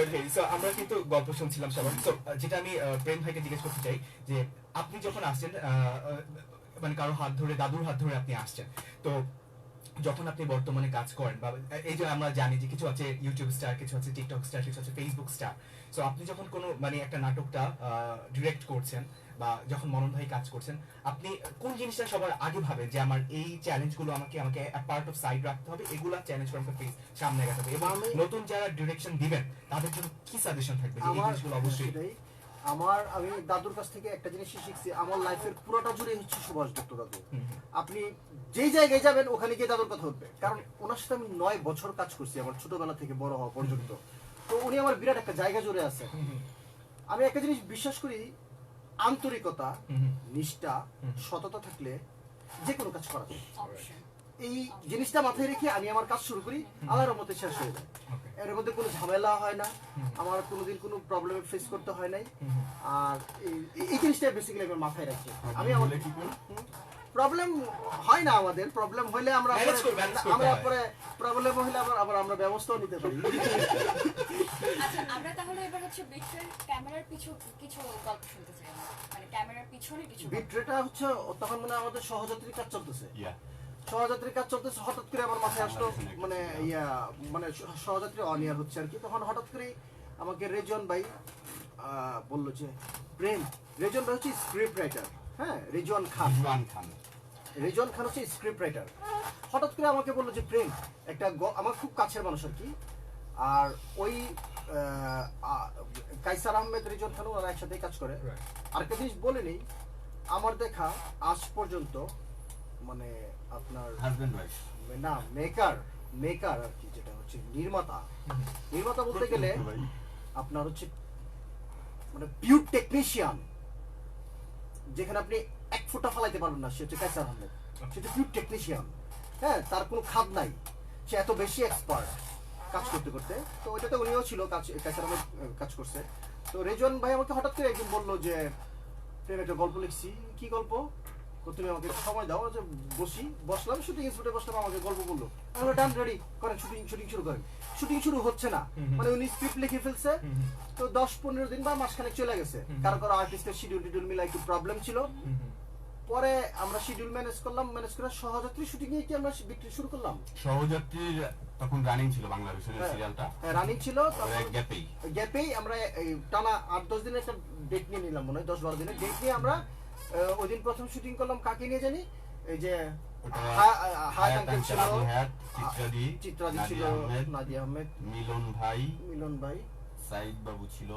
ওকে সো আমরা কিন্তু গল্প শুনছিলাম সবার। সো যেটা আমি প্রেম ভাইকে জিজ্ঞেস করতে চাই যে আপনি যখন আসছেন মানে কারো হাত ধরে, দাদুর হাত ধরে আপনি আসছেন, তো যখন আপনি বর্তমানে কাজ করেন বা এই যে আমরা জানি যে কিছু আছে ইউটিউব স্টার, কিছু আছে টিকটক স্টার, কিছু আছে ফেসবুক স্টার, সো আপনি যখন কোনো মানে একটা নাটকটা ডিরেক্ট করছেন বা যখন মনন ভাই কাজ করছেন, আপনি কোন জিনিসটা সবার আগে ভাবেন যে আমার এই চ্যালেঞ্জগুলো আমাকে পার্ট অফ সাইড রাখতে হবে, এগুলা চ্যালেঞ্জ করে আমাকে ফেস সামনে রাখতে হবে, এবং নতুন যারা ডিরেকশন দিবেন তাদের জন্য কি সাজেশন থাকবে যে এই আমার জিনিসগুলো অবশ্যই সেটাই, আমি দাদুর কাছ থেকে একটা জিনিসই শিখছি, আমার লাইফের পুরোটা জুড়ে হচ্ছে সুভাষ দত্ত দাদু। আপনি যেই জায়গায় যাবেন ওখানে গিয়ে দাদুর কথা উঠবে, কারণ ওনার সাথে আমি 9 বছর কাজ করছি আমার ছোটবেলা থেকে বড় হওয়া পর্যন্ত, তো উনি আমার বিরাট একটা জায়গা জুড়ে আছে। আমি একটা জিনিস বিশ্বাস করি, আন্তরিকতা, নিষ্ঠা, সততা থাকলে যে কোনো কাজ করা যায়। অবশ্যই এই জিনিসটা মাথায় রেখে আমি আমার কাজ শুরু করি, আল্লাহর রহমতে শেষ হয়ে যায়। এর মধ্যে কোনো ঝামেলা হয় না, আমার কোনোদিন কোনো প্রবলেম ফেস করতে হয় নাই। আর এই জিনিসটা বেসিক্যালি আমি মাথায় রাখি। আমি আমার বলে কি করি? প্রবলেম হয় না, আমাদের প্রবলেম হলে আমরা Manage করতে আমরা হয়। পরে প্রবলেম হলে আবার আমরা ব্যবস্থাও নিতে পারি। আচ্ছা আমরা তাহলে এবার হচ্ছে বিট্রের ক্যামেরার কিছু গল্প শুনতে চাই আমরা। মানে ক্যামেরার পিছনে কিছু গল্প। বিট্রেটা হচ্ছে তখন মানে আমাদের সহযাত্রীর কাজ চলতেছে, ইয়া সহযাত্রীর কাজ চলতেছে, হঠাৎ করে আমার মাথায় আসলো মানে মানে সহযাত্রী অনিয়ার হচ্ছে আর কি, তখন হঠাৎ করে আমাকে রেজন ভাই বললো যে প্রেম, রেজন ভাই হচ্ছে স্ক্রিপ্ট রাইটার, হ্যাঁ রেজওয়ান খান, রেজওয়ান খান হচ্ছে স্ক্রিপ্ট রাইটার, হঠাৎ করে আমাকে বললো যে প্রেম একটা আমার খুব কাছের মানুষ আর কি, আর ওই কাইসার আহমেদ, রেজওয়ান খান ওরা একসাথে কাজ করে। আরেকটা জিনিস বলে নেই, আমার দেখা আজ পর্যন্ত মানে আপনার হাজবেন্ড ওয়াইফ না মেকার আর কি, যেটা হচ্ছে নির্মাতা বলতে গেলে আপনার হচ্ছে মানে পিওর টেকনিশিয়ান, যেখানে আপনি এক ফোঁটা ফালাইতে পারবেন না, সে হচ্ছে কাইসার আহমেদ, সে হচ্ছে পিওর টেকনিশিয়ান, হ্যাঁ তার কোনো খাদ নাই, সে এত বেশি এক্সপার্ট কাজ করতে করতে। তো ওইটাতে উনিও ছিল কাজ, কাইসার আহমেদ কাজ করছে। তো রেজওয়ান ভাই আমাকে হঠাৎ করে একদিন বললো যে প্রেম একটা গল্প লিখছি, কি গল্প, তো তুমি আমাকে সময় দাও, যে বসলাম শুটিং স্পটে বসলাম, আমাকে গল্প বললো, আমরা ডান রেডি করেন, শুটিং শুরু করেন। শুটিং শুরু হচ্ছে না, মানে উনি স্ক্রিপ্ট লিখে ফেলছে, তো 10-15 দিন বা মাসখানেক চলে গেছে, কারো আর্টিস্টের শিডিউল মিলা একটু প্রবলেম ছিল। পরে আমরা শিডিউল ম্যানেজ করে সহযাত্রী শুটিং এ কি আমরা বিক্রি শুরু করলাম। সহযাত্রীর তখন রানিং ছিল বাংলাদেশের সিরিয়ালটা, রানিং ছিল, গ্যাপেই আমরা টানা 8-10 দিনের একটা ডেট নিয়ে নিলাম, মনে হয় 10-12 দিনের ডেট নিয়ে আমরা ওই দিন প্রথম শুটিং করলাম, কাকে নিয়ে জানি, এই যে হায়াত আঙ্কেল ছিল, চিত্রাদি ছিল, নাদিয়া আহমেদ, মিলন ভাই, সাইদ বাবু ছিল,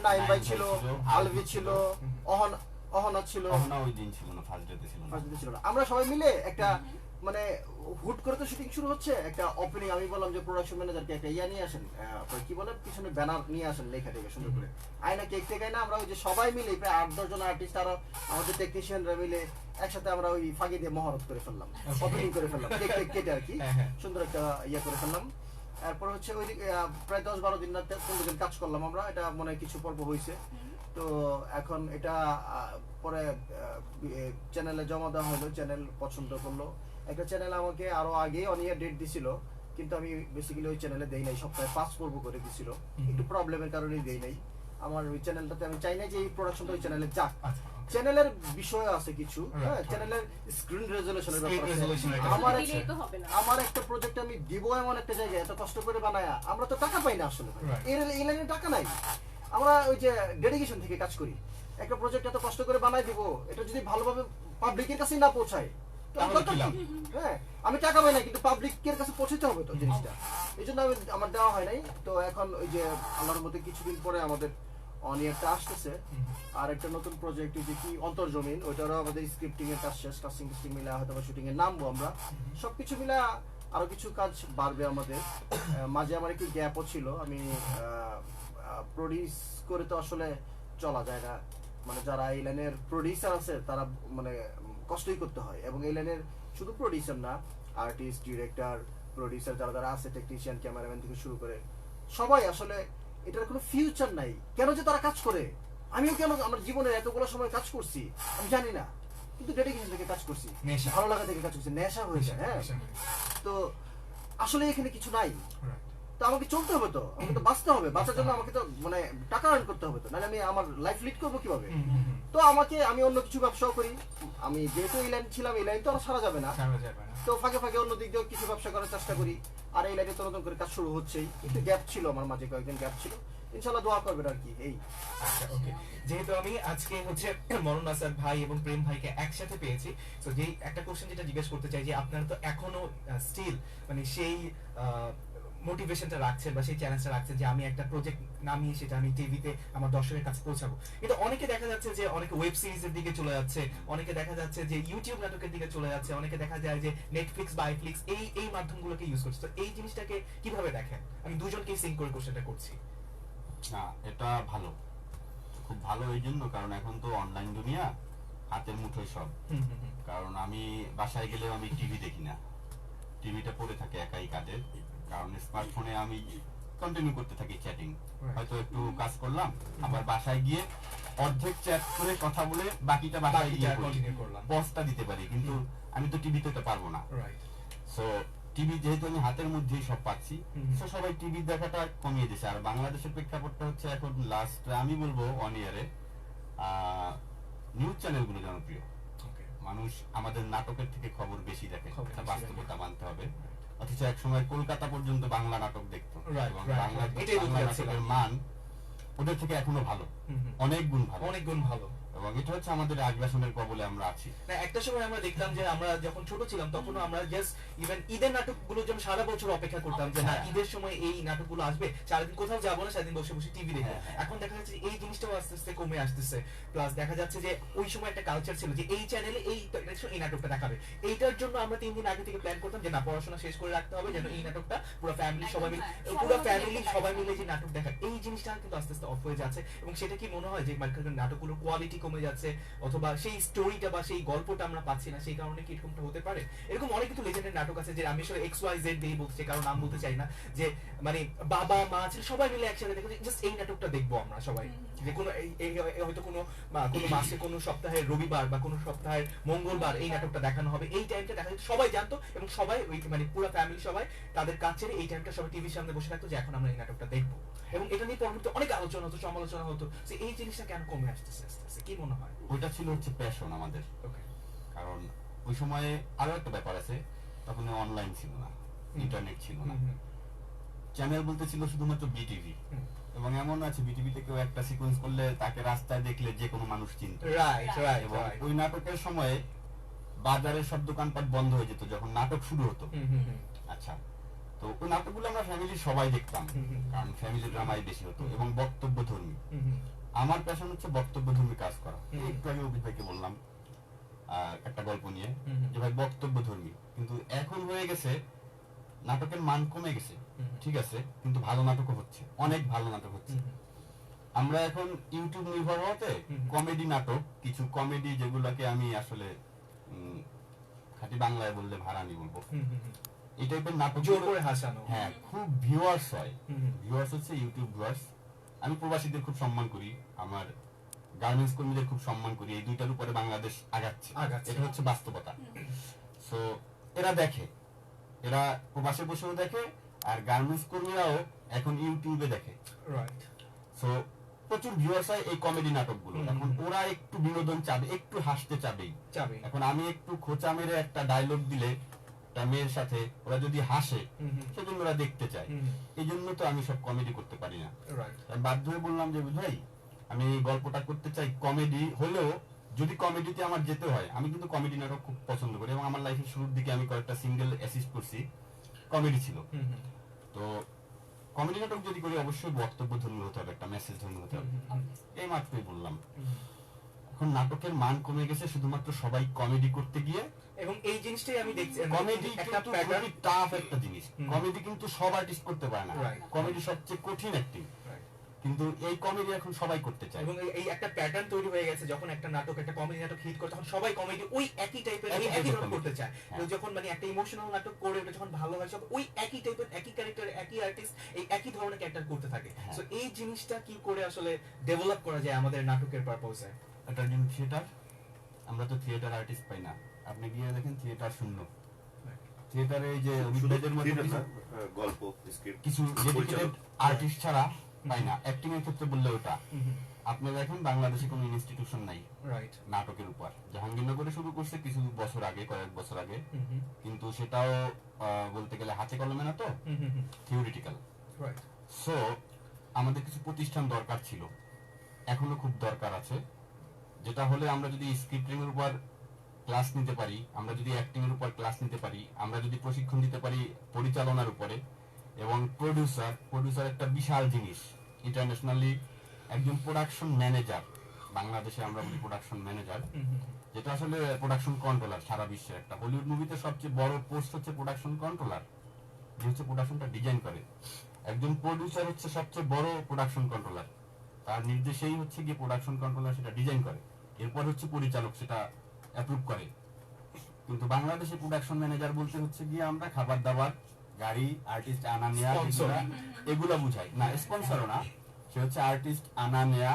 নাইম ভাই ছিল, আলভি ছিল, অহনা ছিল, ওই দিন ছিল না, ফার্স্ট ডেতে ছিল না। আমরা সবাই মিলে একটা মানে হুট করে তো শুটিং শুরু হচ্ছে, একটা ওপেনিং আমি বললাম যে প্রোডাকশন ম্যানেজারকে একটা নিয়ে আসেন, কি বলে পিছনে ব্যানার নিয়ে আসেন লেখা টেখে সুন্দর করে, আয়না কেক টেকাই না, আমরা ওই যে সবাই মিলে প্রায় 8-10 জন আর্টিস্ট আর আমাদের টেকনিশিয়ানরা মিলে একসাথে আমরা ওই ফাঁকি দিয়ে মহরত করে ফেললাম, ওপেনিং করে ফেললাম, কেক কেটে আর কি সুন্দর একটা করে ফেললাম। এরপর হচ্ছে ওই প্রায় 10-12 দিন না 15 দিন কাজ করলাম আমরা, এটা মনে হয় কিছু পর্ব হয়েছে। তো এখন এটা পরে চ্যানেলে জমা দেওয়া হলো, চ্যানেল পছন্দ করলো, একটা চ্যানেল আমাকে আরো আগে অনিয়া ডেট দিছিল, কিন্তু আমি বেসিক্যালি ওই চ্যানেলে দেই নাই, সপ্তাহে 5 পর্ব করে দিছিল, একটু প্রবলেমের কারণেই দেই নাই। আমার ওই চ্যানেলটাতে আমি চাই না যে এই প্রোডাকশনটা ওই চ্যানেলে যাক, চ্যানেলের বিষয় আছে কিছু, হ্যাঁ চ্যানেলের স্ক্রিন রেজোলিউশনের ব্যাপার আছে। আমার একটা প্রজেক্ট আমি দিব এমন একটা জায়গায় এত কষ্ট করে বানায়া, আমরা তো টাকা পাই না আসলে, এই লাইনে টাকা নাই, আমরা ওই যে ডেডিকেশন থেকে কাজ করি, একটা প্রজেক্ট এত কষ্ট করে বানাই দিব, এটা যদি ভালোভাবে পাবলিকের কাছে না পৌঁছায়, হ্যাঁ আমি টাকা পাই না, কিন্তু পাবলিকের কাছে পৌঁছতে হবে তো জিনিসটা, এই জন্য আমার দেওয়া হয় নাই। তো এখন ওই যে আল্লাহর মধ্যে কিছুদিন পরে আমাদের অনিয়ারটা আসতেছে, আর একটা নতুন প্রজেক্ট যে কি অন্তর্জমিন, ওইটারও আমাদের স্ক্রিপ্টিং এর কাজ শেষ, কাস্টিং মিলা হয়তো শুটিং এ নামবো আমরা, সবকিছু মিলা আরো কিছু কাজ বাড়বে আমাদের। মাঝে আমার একটু গ্যাপও ছিল, আমি প্রডিউস করে তো আসলে চলা যায় না, মানে যারা এই লাইনের প্রডিউসার আছে তারা মানে কষ্টই করতে হয়। এবং এই লাইনের শুধু প্রডিউসার না, আর্টিস্ট, ডিরেক্টর, প্রডিউসার যারা যারা আছে, টেকনিশিয়ান, ক্যামেরাম্যান থেকে শুরু করে সবাই আসলে এটার কোনো ফিউচার নাই। কেন যে তারা কাজ করে, আমিও কেন আমার জীবনের এতগুলো সময় কাজ করছি আমি জানি না, কিন্তু ডেডিকেশন থেকে কাজ করছি, নেশা। ভালো লাগা থেকে কাজ করছি, নেশা হয়েছে। হ্যাঁ, তো আসলে এখানে কিছু নাই। তো আমাকে চলতে হবে, তো আমাকে তো বাঁচতে হবে, বাঁচার জন্য আমাকে তো মানে টাকা আর্ন করতে হবে, তো নাহলে আমি আমার লাইফ লিড করবো কিভাবে? তো আমি অন্য কিছু ব্যবসাও করি। আমি যেহেতু এই লাইন ছিলাম, এই লাইন তো আর সারা যাবে না, তো ফাঁকে ফাঁকে অন্য দিক দিয়েও কিছু ব্যবসা করার চেষ্টা করি। আর এই লাইনে তো নতুন করে কাজ শুরু হচ্ছেই, একটু গ্যাপ ছিল আমার মাঝে, কয়েকদিন গ্যাপ ছিল, ইনশাল্লাহ দোয়া করবেন আর কি। এই আচ্ছা, ওকে। যেহেতু আমি আজকে হচ্ছে মনন আসাদ ভাই এবং প্রেম ভাইকে একসাথে পেয়েছি, তো যেই একটা কোশ্চেন যেটা জিজ্ঞেস করতে চাই যে আপনারা তো এখনো স্টিল মানে সেই মোটিভেশনটা রাখছেন বা সেই চ্যালেঞ্জটা রাখছেন যে আমি একটা প্রজেক্ট নামিয়ে সেটা আমি টিভিতে আমার দর্শকের কাছে পৌঁছাবো, কিন্তু অনেকে দেখা যাচ্ছে যে অনেকে ওয়েব সিরিজের দিকে চলে যাচ্ছে, অনেকে দেখা যাচ্ছে যে ইউটিউব নাটকের দিকে চলে যাচ্ছে, অনেকে দেখা যায় যে নেটফ্লিক্স বা আইফ্লিক্স এই মাধ্যমগুলোকে ইউজ করছে। তো এই জিনিসটাকে কিভাবে দেখেন? আমি দুজনকেই সিঙ্ক করে কোশ্চেনটা করছি। না, এটা ভালো, খুব ভালো এই জন্য কারণ এখন তো অনলাইন দুনিয়া, হাতের মুঠোয় সব। কারণ আমি বাসায় গেলেও আমি টিভি দেখি না, টিভিটা পড়ে থাকে একাই কাজে, কারণ স্মার্টফোনে আমি কন্টিনিউ করতে থাকি চ্যাটিং, হয়তো একটু কাজ করলাম, আবার বাসায় গিয়ে অর্ধেক চ্যাট করে কথা বলে বাকিটা বাসায় গিয়ে কন্টিনিউ করলাম, পজটা দিতে পারি, কিন্তু আমি তো টিভিতে তো পারবো না। সো টিভি যেহেতু আমি হাতের মধ্যেই সব পাচ্ছি, তো সবাই টিভি দেখাটা কমিয়ে দিয়েছে। আর বাংলাদেশের প্রেক্ষাপটটা হচ্ছে এখন লাস্ট আমি বলবো 1 ইয়ারে নিউজ চ্যানেলগুলো জনপ্রিয়, মানুষ আমাদের নাটকের থেকে খবর বেশি দেখে, এটা বাস্তবতা মানতে হবে। অথচ এক সময় কলকাতা পর্যন্ত বাংলা নাটক দেখতো, এবং বাংলা নাটকের মান ওদের থেকে এখনো ভালো, অনেক গুণ ভালো, এবং এটা হচ্ছে আমাদের আগ্রাসনের কবলে আমরা আছি। না, একটা সময় আমরা দেখতাম যে আমরা যখন ছোট ছিলাম তখন আমরা জাস্ট ইভেন ঈদের নাটকগুলোর জন্য সারা বছর অপেক্ষা করতাম যে না ঈদের সময় এই নাটকগুলো আসবে, সারাদিন কোথাও যাবো না, সারাদিন বসে বসে টিভি দেখবো। এখন দেখা যাচ্ছে এই জিনিসটাও আস্তে আস্তে কমে আসতেছে, প্লাস দেখা যাচ্ছে যে ওই সময় একটা কালচার ছিল যে এই চ্যানেলে এই নাটকটা দেখাবে, এইটার জন্য আমরা 3 দিন আগে থেকে প্ল্যান করতাম যে না পড়াশোনা শেষ করে রাখতে হবে যেন এই নাটকটা পুরো ফ্যামিলি সবাই মিলে যে নাটক দেখা, এই জিনিসটা কিন্তু আস্তে আস্তে অফ হয়ে যাচ্ছে। এবং সেটা কি মনে হয় যে নাটকগুলোর কোয়ালিটি কমে যাচ্ছে, অথবা সেই স্টোরিটা বা সেই গল্পটা আমরা পাচ্ছি না, সেই কারণে কি এরকমটা হতে পারে? এরকম অনেক কিছু লেজেন্ডের নাটক আছে যে আমি আসলে XYZ দিয়ে বলতে, কারণ নাম বলতে চাই না, যে মানে বাবা মা ছেলে সবাই মিলে একসাথে দেখো, জাস্ট এই নাটকটা দেখবো আমরা সবাই, যে কোনো হয়তো কোনো মাসে কোনো সপ্তাহের রবিবার বা কোনো সপ্তাহের মঙ্গলবার এই নাটকটা দেখানো হবে, এই টাইমটা দেখা যেত, সবাই জানতো এবং সবাই ওই মানে পুরো ফ্যামিলি সবাই তাদের কাজ ছেড়ে এই টাইমটা সবাই টিভির সামনে বসে থাকতো যে এখন আমরা এই নাটকটা দেখবো, এবং এটা নিয়ে পরবর্তী অনেক আলোচনা হতো, সমালোচনা হতো। এই জিনিসটা কেন কমে আসতেছে আস্তে আস্তে, কি মনে হয়? ওইটা ছিল হচ্ছে প্যাশন আমাদের, কারণ ওই সময়ে আরো একটা ব্যাপার আছে, তখন অনলাইন ছিল না, ইন্টারনেট ছিল না, চ্যানেল বলতে ছিল শুধুমাত্র বিটিভি, এবং এমন আছে বিটিভিতে কেউ একটা সিকোয়েন্স করলে তাকে রাস্তায় দেখলে যে কোনো মানুষ চিনত। এবং ওই নাটকের সময়ে বাজারের সব দোকানপাট বন্ধ হয়ে যেত যখন নাটক শুরু হতো। আচ্ছা, তো ওই নাটকগুলো আমরা ফ্যামিলি সবাই দেখতাম, কারণ ফ্যামিলি ড্রামাই বেশি হতো এবং বক্তব্যধর্মী। আমার প্যাশন হচ্ছে বক্তব্যধর্মী কাজ করা। একটু আগে অভিক ভাইকে বললাম একটা গল্প নিয়ে যে ভাই বক্তব্যধর্মী, কিন্তু এখন হয়ে গেছে নাটকের মান কমে গেছে, ঠিক আছে, কিন্তু ভালো নাটকও হচ্ছে, অনেক ভালো নাটক হচ্ছে। আমরা এখন ইউটিউব নির্ভর হতে কমেডি নাটক, কিছু কমেডি যেগুলোকে আমি আসলে খাঁটি বাংলায় বললে ভাড়ানি বলবো, এই টাইপের নাটক জোর করে হাসানো, হ্যাঁ, খুব ভিউয়ার্স হয়। ভিউয়ার্স হচ্ছে ইউটিউব ভিউয়ার্স। আমি প্রবাসীদের খুব সম্মান করি, আমার গার্মেন্টস কর্মীদের খুব সম্মান করি, এই দুইটার উপরে বাংলাদেশ আগাচ্ছে, এটা হচ্ছে বাস্তবতা। সো এরা দেখে, এরা প্রবাসে বসেও দেখে, আর গার্মেন্টস কর্মীরাও এখন ইউটিউবে দেখে। সো প্রচুর ভিউয়ার্স হয় এই কমেডি নাটকগুলো। এখন ওরা একটু বিনোদন চাবে, একটু হাসতে চাবেই। এখন আমি একটু খোঁচা মেরে একটা ডায়লগ দিলে একটা মেয়ের সাথে ওরা যদি হাসে, সেজন্য ওরা দেখতে চায়। এই জন্য তো আমি সব কমেডি করতে পারি না। বাধ্য হয়ে বললাম যে ভাই আমি এই গল্পটা করতে চাই, কমেডি হলেও যদি কমেডিতে আমার যেতে হয়, আমি কিন্তু কমেডি নাটক খুব পছন্দ করি, এবং আমার লাইফের শুরুর দিকে আমি কয়েকটা সিঙ্গেল অ্যাসিস্ট করছি, কমেডি ছিল। তো কমেডি নাটক যদি করি অবশ্যই বক্তব্য ধর্মী হতে হবে, একটা মেসেজ ধর্মী হতে হবে, এই মাত্রই বললাম। এখন নাটকের মান কমে গেছে শুধুমাত্র সবাই কমেডি করতে গিয়ে, এবং এই জিনিসটাই আমি দেখছি কমেডি কিন্তু খুবই টাফ একটা জিনিস, কমেডি কিন্তু সব আর্টিস্ট করতে পারে না, কমেডি সবচেয়ে কঠিন অ্যাক্টিং। কিন্তু এই কমেডি এখন সবাই করতে চায়। এবং এই একটা প্যাটার্ন তৈরি হয়ে গেছে, যখন একটা নাটক, একটা কমেডি নাটক হিট করে তখন সবাই কমেডি ওই একই টাইপের একই একই type-এর ধরনের করতে চায়। হ্যাঁ। তো যখন মানে একটা ইমোশনাল নাটক করে ওটা যখন ভালো হয়, সব ওই একই টাইপের, একই ক্যারেক্টার, একই আর্টিস্ট, এই একই ধরনের ক্যারেক্টার করতে থাকে। হ্যাঁ। সো এই জিনিসটা কি করে আসলে ডেভেলপ করা যায় আমাদের নাটকের পারপোজে? এটার জন্য থিয়েটার, আমরা তো থিয়েটার আর্টিস্ট পাই না। আপনি গিয়ে দেখেন থিয়েটার শূন্য। থিয়েটারে এই যে অভিনেতাদের মধ্যে Theatre কিছু- না, গল্প স্ক্রিপ্ট কিছু ডেডিকেটেড আর্টিস্ট ছাড়া পাই না। অ্যাক্টিং এর ক্ষেত্রে বললে ওটা আপনি দেখেন বাংলাদেশে কোনো ইনস্টিটিউশন নাই রাইট। নাটকের উপর। জাহাঙ্গীরনগরে শুরু করছে কিছু বছর আগে, কয়েক বছর আগে, কিন্তু সেটাও বলতে গেলে হাতে কলমে না, তো থিওরিটিক্যাল। রাইট। সো আমাদের কিছু প্রতিষ্ঠান দরকার ছিল, এখনো খুব দরকার আছে, যেটা হলে আমরা যদি স্ক্রিপ্টিং এর উপর ক্লাস নিতে পারি, আমরা যদি অ্যাক্টিং এর উপর ক্লাস নিতে পারি, আমরা যদি প্রশিক্ষণ দিতে পারি পরিচালনার উপরে, এবং প্রডিউসার একটা বিশাল জিনিস। ইন্টারন্যাশনালি একজন প্রোডাকশন ম্যানেজার, বাংলাদেশে আমরা বলি প্রোডাকশন ম্যানেজার, যেটা আসলে প্রোডাকশন কন্ট্রোলার সারা বিশ্বের। একটা হলিউড মুভিতে সবচেয়ে বড় পোস্ট হচ্ছে প্রোডাকশন কন্ট্রোলার, যে হচ্ছে প্রোডাকশনটা ডিজাইন করে। একজন প্রডিউসার হচ্ছে সবচেয়ে বড় প্রোডাকশন কন্ট্রোলার, তার নির্দেশেই হচ্ছে গিয়ে প্রোডাকশন কন্ট্রোলার সেটা ডিজাইন করে, এরপর হচ্ছে পরিচালক সেটা অ্যাপ্রুভ করে। কিন্তু বাংলাদেশে প্রোডাকশন ম্যানেজার বলতে হচ্ছে গিয়ে আমরা খাবার দাবার, গাড়ি, আর্টিস্ট আনা নেয়া, Sponsor। এগুলা বুঝাই না। স্পন্সরও না, সে হচ্ছে আর্টিস্ট আনা নেয়া,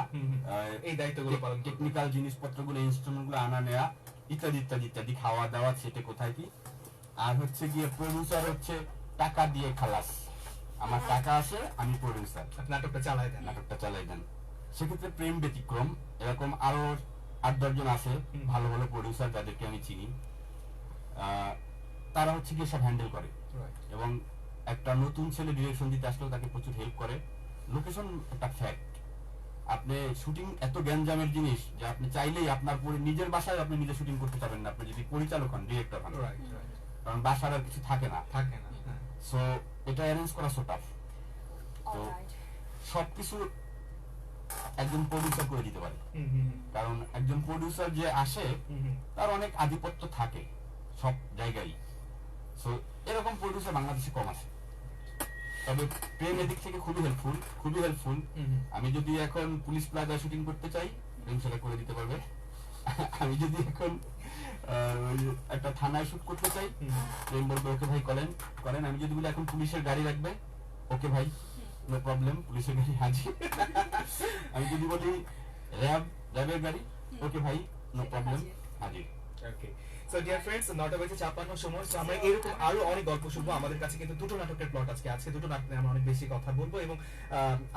এই দায়িত্বগুলো পালন করতে। টেকনিক্যাল জিনিসপত্রগুলো, ইনস্ট্রুমেন্টগুলো আনা নেয়া, ইত্যাদি ইত্যাদি ইত্যাদি, খাওয়া দাওয়া, সেটে কোথায় কি। আর হচ্ছে গিয়ে প্রডিউসার হচ্ছে টাকা দিয়ে খালাস, আমার টাকা আসে, আমি প্রডিউসার, নাটকটা চালায় দেন। নাটকটা চালাই দেন। সেক্ষেত্রে প্রেম ব্যতিক্রম, এরকম আরো 8-10 জন আছে ভালো ভালো প্রডিউসার, যাদেরকে আমি চিনি। তারা হচ্ছে গিয়ে সব হ্যান্ডেল করে, এবং একটা নতুন ছেলে ডিরেকশন দিতে আসলেও তাকে প্রচুর হেল্প করে। লোকেশন একটা ফ্যাক্ট, আপনি শুটিং এত গ্যাঞ্জামের জিনিস যে আপনি চাইলেই আপনার নিজের বাসায় আপনি নিজে শুটিং করতে পারবেন না, আপনি যদি পরিচালক হন, ডিরেক্টর হন, কারণ বাসার আর কিছু থাকে না। থাকে না। হ্যাঁ। সো এটা অ্যারেঞ্জ করা সো টাফ। তো অলরাইট। সবকিছু একজন প্রডিউসার করে দিতে পারে, কারণ একজন প্রডিউসার যে আসে তার অনেক আধিপত্য থাকে সব জায়গায়। সো এরকম প্রডিউসার বাংলাদেশে কম আছে। তবে প্রেম এদিক থেকে খুবই হেল্পফুল। আমি যদি এখন পুলিশ প্লাজায় শুটিং করতে চাই, প্রেম সেটা করে দিতে পারবে। আমি যদি এখন ওই একটা থানায় শুট করতে চাই, প্রেম বলবে ওকে ভাই করেন। আমি যদি বলি এখন পুলিশের গাড়ি রাখবে, ওকে ভাই নো প্রবলেম, পুলিশের গাড়ি হাজির। আমি যদি বলি র্যাবের গাড়ি, ওকে ভাই নো প্রবলেম, হাজির। ওকে। সো ডিয়ার ফ্রেন্ডস, 9টা বেজে 56 সময়। সো আমরা এরকম আরো অনেক গল্প শুনবো। আমাদের কাছে কিন্তু দুটো নাটকের প্লট আজকে দুটো নাটক নিয়ে আমরা অনেক বেশি কথা বলবো, এবং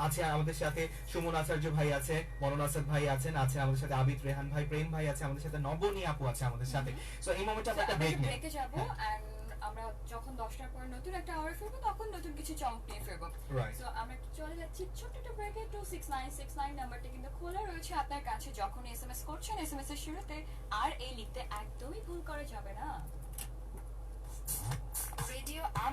আছে আমাদের সাথে সুমন আচার্য ভাই আছে, মনন আসাদ ভাই আছেন, আছে আমাদের সাথে আবিদ রেহান ভাই, প্রেম ভাই আছে আমাদের সাথে, নবনী আপু আছে আমাদের সাথে। সো এই মোমেন্টে আমরা একটা ব্রেক নেই। ব্রেকে যাব, এন্ড আমরা যখন 10টার পর নতুন একটা আওয়ার ফিরবো, তখন নতুন কিছু চমক নিয়ে ফিরবো। Right. সো আমরা চলে যাচ্ছি ছোট্ট একটা ব্রেকে। 26969 নাম্বারটা কিন্তু খোলা রয়েছে আপনার কাছে, যখন এসএমএস করছেন এসএমএস এর শুরুতে আর এই লিখতে একদমই ভুল করা যাবে না। রেডিও